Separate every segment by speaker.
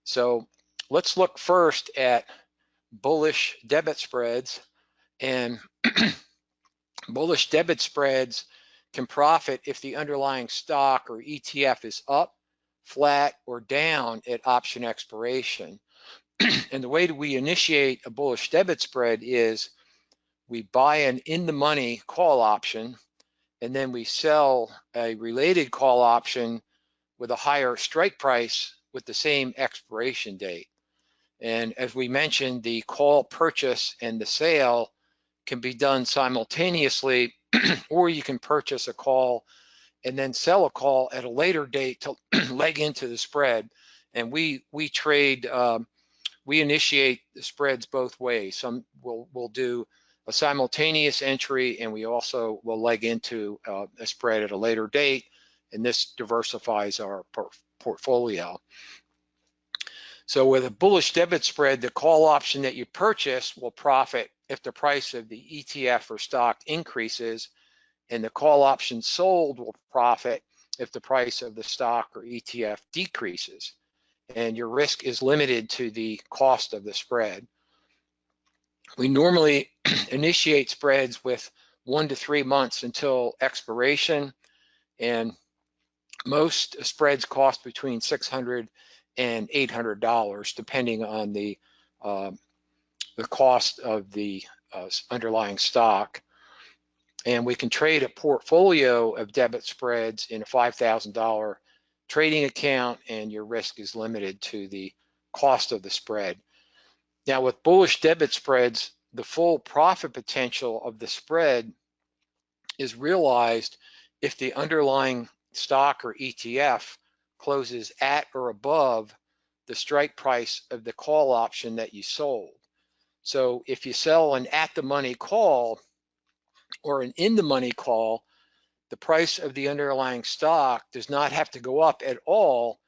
Speaker 1: So let's look first at bullish debit spreads. And bullish debit spreads can profit if the underlying stock or ETF is up, flat, or down at option expiration. And the way that we initiate a bullish debit spread is we buy an in-the-money call option, and then we sell a related call option with a higher strike price with the same expiration date. And as we mentioned, the call purchase and the sale can be done simultaneously, or you can purchase a call and then sell a call at a later date to leg into the spread. And we trade, we initiate the spreads both ways. Some we'll do a simultaneous entry, and we also will leg into a spread at a later date, and this diversifies our portfolio. So with a bullish debit spread, the call option that you purchase will profit if the price of the ETF or stock increases, and the call option sold will profit if the price of the stock or ETF decreases. And your risk is limited to the cost of the spread. We normally initiate spreads with 1 to 3 months until expiration, and most spreads cost between $600 and $800, depending on the cost of the underlying stock. And we can trade a portfolio of debit spreads in a $5,000 trading account, and your risk is limited to the cost of the spread. Now, with bullish debit spreads, the full profit potential of the spread is realized if the underlying stock or ETF closes at or above the strike price of the call option that you sold. So if you sell an at-the-money call or an in-the-money call, the price of the underlying stock does not have to go up at all,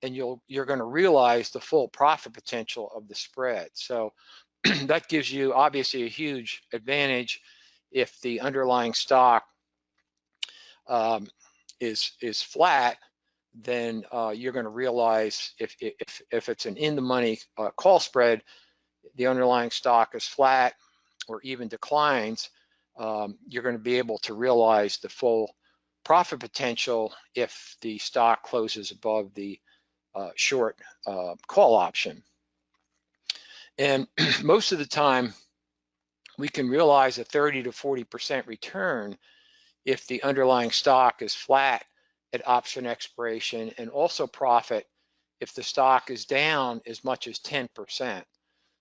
Speaker 1: and you're going to realize the full profit potential of the spread. So that gives you obviously a huge advantage if the underlying stock is flat. Then you're going to realize if it's an in-the-money call spread, the underlying stock is flat or even declines, you're going to be able to realize the full profit potential if the stock closes above the short call option. And most of the time, we can realize a 30 to 40% return if the underlying stock is flat at option expiration, and also profit if the stock is down as much as 10%.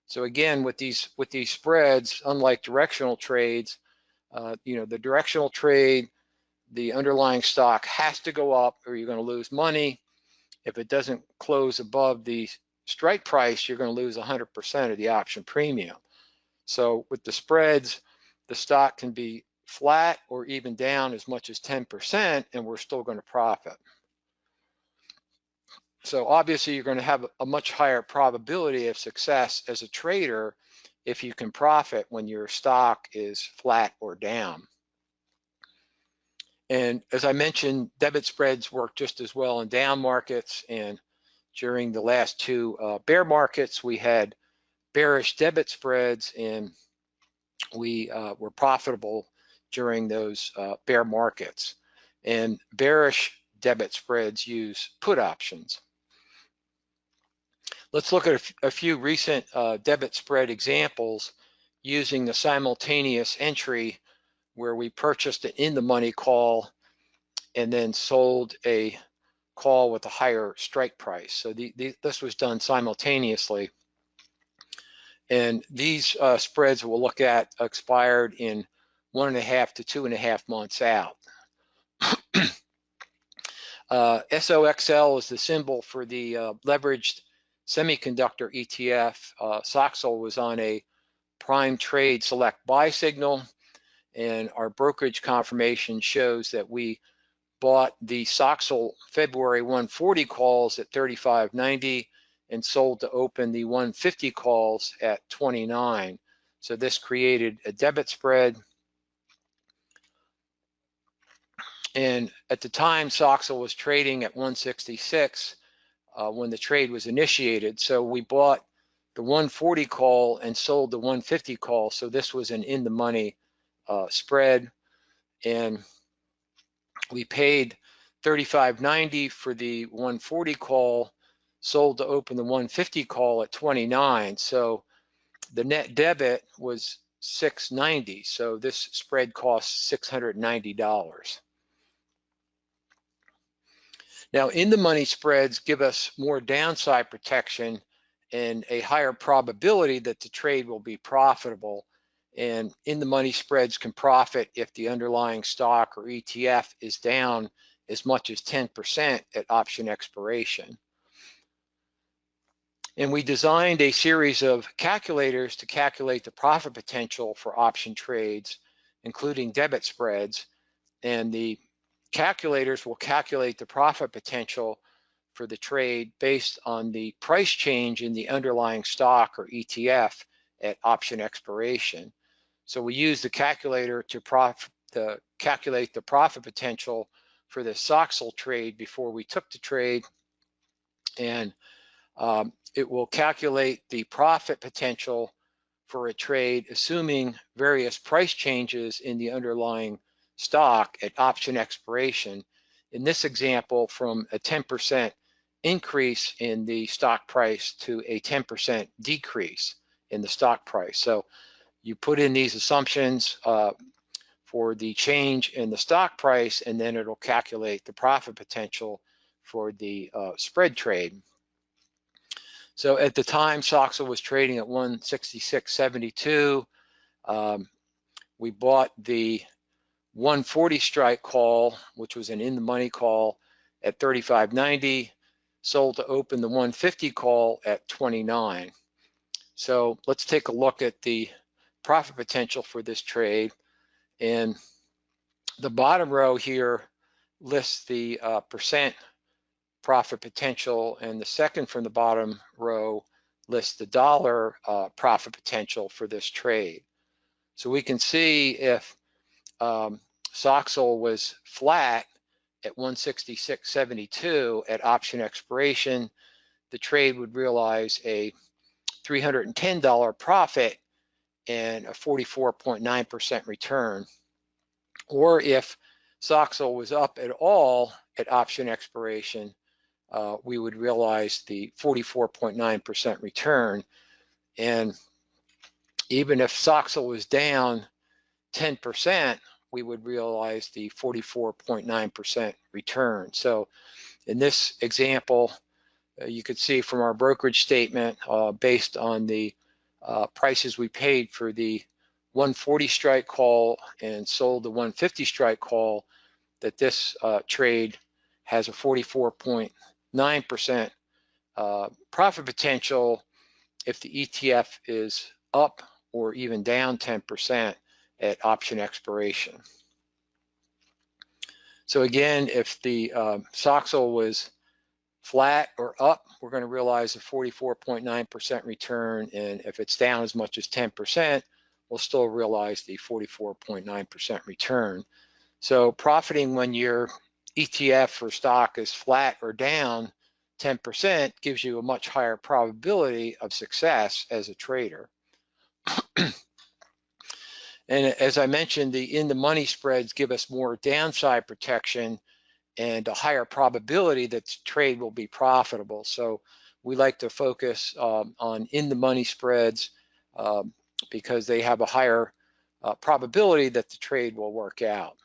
Speaker 1: So again, with these spreads, unlike directional trades, the directional trade, the underlying stock has to go up or you're going to lose money. If it doesn't close above the strike price, you're going to lose 100% of the option premium. So with the spreads, the stock can be flat or even down as much as 10%, and we're still going to profit. So obviously you're going to have a much higher probability of success as a trader if you can profit when your stock is flat or down. And as I mentioned, debit spreads work just as well in down markets, and during the last two bear markets, we had bearish debit spreads, and we were profitable during those bear markets. And bearish debit spreads use put options. Let's look at a few recent debit spread examples using the simultaneous entry where we purchased an in-the-money call and then sold a call with a higher strike price. So this was done simultaneously. And these spreads we'll look at expired in 1.5 to 2.5 months out. SOXL is the symbol for the leveraged semiconductor ETF. SOXL was on a prime trade select buy signal, and our brokerage confirmation shows that we bought the SOXL February 140 calls at 35.90 and sold to open the 150 calls at 29. So this created a debit spread. And at the time SOXL was trading at 166, when the trade was initiated. So we bought the 140 call and sold the 150 call. So this was an in-the-money spread, and we paid $35.90 for the 140 call, sold to open the 150 call at 29. So the net debit was $690. So this spread costs $690. Now, in-the-money spreads give us more downside protection and a higher probability that the trade will be profitable. And in-the-money spreads can profit if the underlying stock or ETF is down as much as 10% at option expiration. And we designed a series of calculators to calculate the profit potential for option trades, including debit spreads. And the calculators will calculate the profit potential for the trade based on the price change in the underlying stock or ETF at option expiration. So we use the calculator to calculate the profit potential for the SOXL trade before we took the trade, and it will calculate the profit potential for a trade assuming various price changes in the underlying stock at option expiration. In this example, from a 10% increase in the stock price to a 10% decrease in the stock price. So you put in these assumptions for the change in the stock price, and then it'll calculate the profit potential for the spread trade. So at the time, SOXL was trading at 166.72. We bought the 140 strike call, which was an in-the-money call, at 35.90, sold to open the 150 call at 29. So let's take a look at the profit potential for this trade. And the bottom row here lists the percent profit potential, and the second from the bottom row lists the dollar profit potential for this trade. So we can see if SOXL was flat at 166.72 at option expiration, the trade would realize a $310 profit and a 44.9% return. Or if SOXL was up at all at option expiration, we would realize the 44.9% return. And even if SOXL was down 10%, we would realize the 44.9% return. So in this example, you could see from our brokerage statement, based on the prices we paid for the 140 strike call and sold the 150 strike call, that this trade has a 44.9% profit potential if the ETF is up or even down 10% at option expiration. So again, if the SOXL was flat or up, we're going to realize a 44.9% return, and if it's down as much as 10%, we'll still realize the 44.9% return. So profiting when your ETF or stock is flat or down 10% gives you a much higher probability of success as a trader. And as I mentioned, the in-the-money spreads give us more downside protection and a higher probability that the trade will be profitable. So we like to focus on in-the-money spreads because they have a higher probability that the trade will work out.